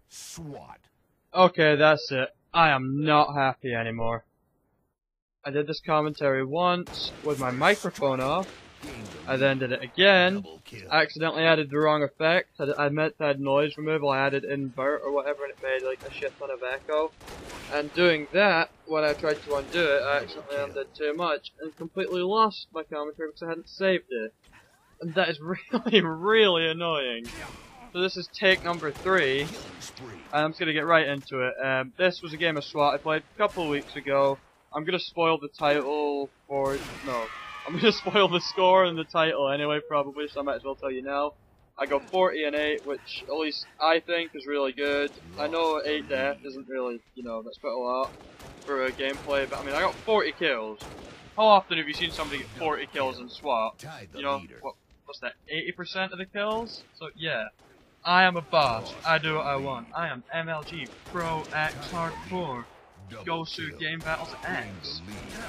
SWAT. Okay, that's it. I am not happy anymore. I did this commentary once with my microphone off. I then did it again. I accidentally added the wrong effect. I meant to add noise removal. I added invert or whatever, and it made like a shit ton of echo. And doing that, when I tried to undo it, I accidentally undid too much and completely lost my commentary because I hadn't saved it. And that is really, really annoying. So this is take number 3, and I'm just gonna get right into it. This was a game of SWAT I played a couple of weeks ago. I'm gonna spoil the title for I'm gonna spoil the score and the title anyway, probably. So I might as well tell you now. I go 40-8, which at least I think is really good. I know 8 death isn't really, that's quite a lot for a gameplay, but I mean, I got 40 kills. How often have you seen somebody get 40 kills in SWAT? What's that? 80% of the kills? So yeah. I am a boss. I do what I want. I am MLG Pro X Hardcore. Go through game battles X.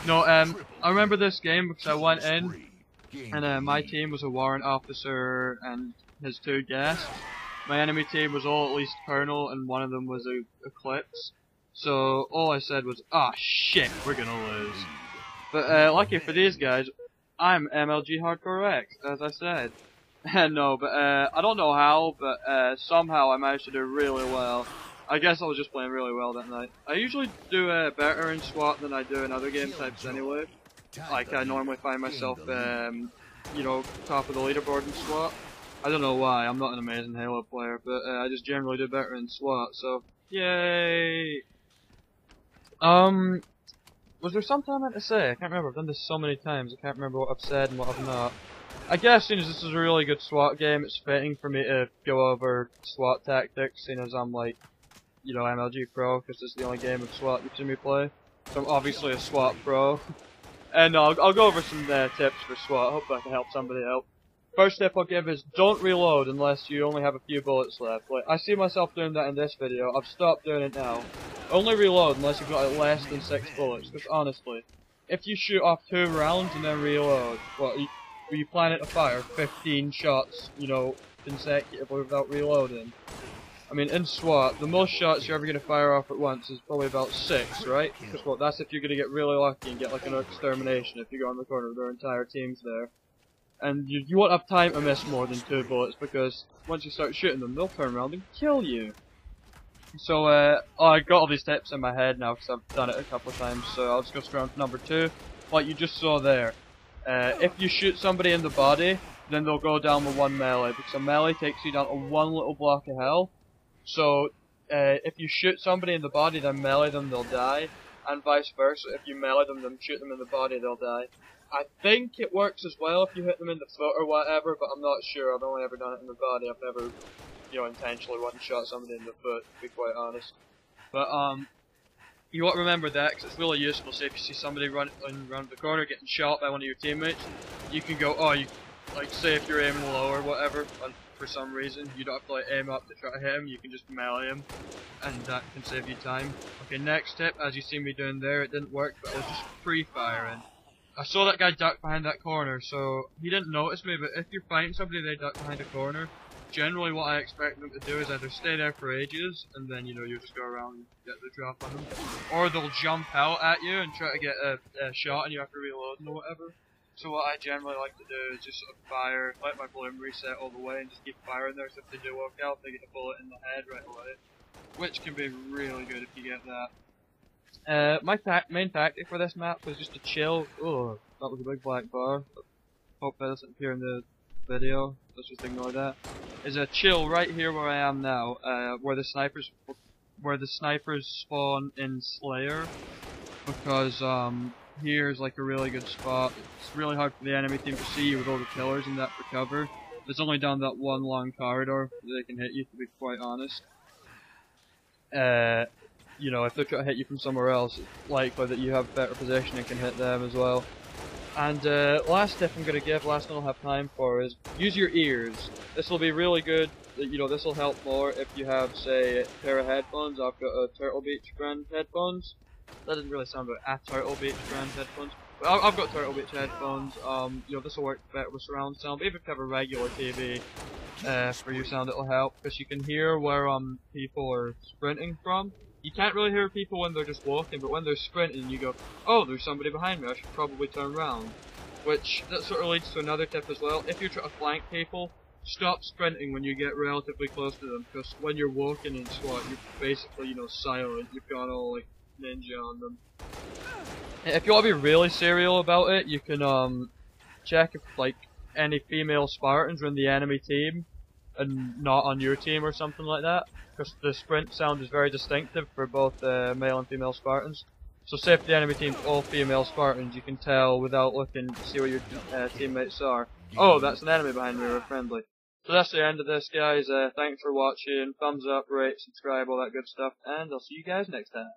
No, I remember this game because I went in and my team was a warrant officer and his 2 guests. My enemy team was all at least colonel and one of them was a eclipse. So all I said was, ah shit, we're gonna lose. But lucky for these guys, I'm MLG Hardcore X, as I said. No, but I don't know how, but somehow I managed to do really well. I guess I was just playing really well that night. I usually do better in SWAT than I do in other game types anyway. Like, I normally find myself, top of the leaderboard in SWAT. I don't know why, I'm not an amazing Halo player, but I just generally do better in SWAT, so, yay! Was there something I meant to say? I can't remember, I've done this so many times, I can't remember what I've said and what I've not. I guess, seeing as this is a really good SWAT game, it's fitting for me to go over SWAT tactics, seeing as I'm like, MLG Pro, because this is the only game of SWAT you've seen me play. So I'm obviously a SWAT Pro. And I'll go over some tips for SWAT, I hope that can help somebody out. First tip I'll give is, don't reload unless you only have a few bullets left. Like, I see myself doing that in this video, I've stopped doing it now. Only reload unless you've got less than 6 bullets, because honestly, if you shoot off 2 rounds and then reload, you planning to fire 15 shots, consecutively without reloading. I mean, in SWAT, the most shots you're ever going to fire off at once is probably about 6, right? Because that's if you're going to get really lucky and get like an extermination if you go on the corner with their entire team's there. And you won't have time to miss more than 2 bullets, because once you start shooting them, they'll turn around and kill you. So, I got all these tips in my head now because I've done it a couple of times, so I'll just go straight on to number 2. Like you just saw there. If you shoot somebody in the body, then they'll go down with 1 melee, because a melee takes you down to 1 little block of health. So, if you shoot somebody in the body, then melee them, they'll die. And vice versa, if you melee them, then shoot them in the body, they'll die. I think it works as well if you hit them in the foot or whatever, but I'm not sure. I've only ever done it in the body. I've never, intentionally one-shot somebody in the foot, to be quite honest. But, you want to remember that, because it's really useful. Say if you see somebody running around the corner getting shot by one of your teammates, you can go, say if you're aiming low or whatever, and for some reason, you don't have to like aim up to try to hit him, you can just melee him, and that can save you time. Okay, next tip, as you see me doing there, it didn't work, but I was just pre-firing. I saw that guy duck behind that corner, so he didn't notice me, but if you're fighting somebody they duck behind a corner, generally what I expect them to do is either stay there for ages, and then, you just go around and get the drop on them, or they'll jump out at you and try to get a shot and you have to reload or whatever. So what I generally like to do is just sort of fire, let my bloom reset all the way and just keep firing there, so if they do walk out, they get a bullet in the head right away. Which can be really good if you get that. My main tactic for this map was just to chill. Oh, that was a big black bar. Hope that doesn't appear in the video. Let's just ignore that. Is a chill right here where I am now, where the snipers spawn in Slayer, because here's like a really good spot. It's really hard for the enemy team to see you with all the killers and that for cover. There's only down that one long corridor that they can hit you, to be quite honest. If they try to hit you from somewhere else, it's likely that you have better position and can hit them as well. And last tip I'm going to give, last one I'll have time for, is use your ears. This will be really good, this will help more if you have, say, a pair of headphones. I've got a Turtle Beach brand headphones. That doesn't really sound right, a Turtle Beach brand headphones. But I've got Turtle Beach headphones, this will work better with surround sound, but even if you have a regular TV, for your sound, it'll help, because you can hear where people are sprinting from. You can't really hear people when they're just walking, but when they're sprinting you go, oh, there's somebody behind me, I should probably turn around. Which, that sort of leads to another tip as well. If you're trying to flank people, stop sprinting when you get relatively close to them, because when you're walking in SWAT, you're basically, silent. You've got all, like, ninja on them. If you want to be really serial about it, you can, check if, like, any female Spartans are in the enemy team, and not on your team or something like that, because the sprint sound is very distinctive for both male and female Spartans. So say if the enemy team's all female Spartans, you can tell without looking to see where your teammates are. Oh, that's an enemy behind me, or a friendly. So that's the end of this, guys. Thanks for watching. Thumbs up, rate, subscribe, all that good stuff, and I'll see you guys next time.